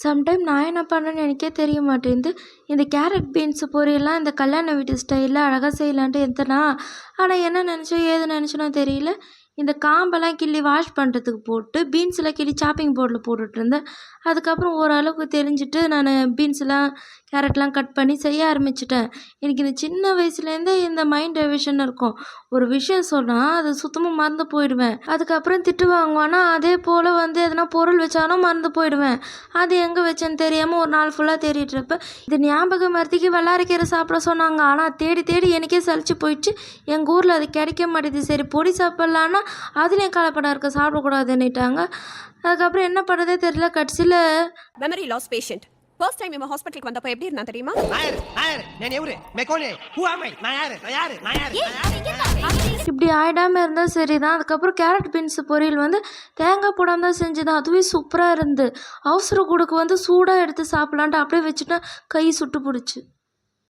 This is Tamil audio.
சம்டைம் நான் என்ன பண்ணேன்னு எனக்கே தெரிய மாட்டேங்குது. இந்த கேரட் பீன்ஸ் பொரியல்லாம் இந்த கல்யாண வீட்டு ஸ்டைலில் அழகாக செய்யலான்ட்டு எடுத்தேனா, ஆனால் என்ன நினச்சோ ஏது நினச்சேனோ தெரியல. இந்த காம்பெல்லாம் கிள்ளி வாஷ் பண்ணுறதுக்கு போட்டு பீன்ஸ்லாம் கிள்ளி சாப்பிங் போர்டில் போட்டுட்ருந்தேன். அதுக்கப்புறம் ஓரளவுக்கு தெரிஞ்சுட்டு நான் பீன்ஸ்லாம் கேரட்லாம் கட் பண்ணி செய்ய ஆரம்பிச்சிட்டேன். எனக்கு இந்த சின்ன வயசுலேருந்தே இந்த மைண்ட் டைவர்ஷன் இருக்கும். ஒரு விஷயம் சொன்னால் அது சுத்தமாக மறந்து போயிடுவேன். அதுக்கப்புறம் திட்டு வாங்குவானா, அதே போல் எதனா பொருள் வச்சாலும் மறந்து போயிடுவேன். அது எங்கே வச்சேன்னு தெரியாமல் ஒரு நாள் ஃபுல்லாக தேடிட்டுருப்ப. இது ஞாபகம் மறதிக்கு வல்லாரைக்கீரை சாப்பிட சொன்னாங்க. ஆனால் தேடி தேடி எனக்கே சலிச்சு போயிடுச்சு. எங்கள் ஊரில் அது கிடைக்க மாட்டேது. சரி பொடி சாப்பிட்லான்னா அதுலேயும் கலப்படம் இருக்குது, சாப்பிடக்கூடாதுன்னுட்டாங்க. அதுக்கப்புறம் என்ன பண்ணுறதே தெரியல. கடைசியில் memory loss patient first time இவன் ஹாஸ்பிட்டலுக்கு வந்தப்போ எப்படி இருந்தா தெரியுமா? இப்படி ஆயிடாமல் இருந்தால் சரி தான். அதுக்கப்புறம் கேரட் பீன்ஸ் பொரியல் தேங்காய் போடாமல் தான் செஞ்சது. அதுவே சூப்பராக இருந்து அவசர கூடுக்கு சூடாக எடுத்து சாப்பிட்லான்ட்டு அப்படியே வச்சுட்டா கை சுட்டு பிடிச்சி.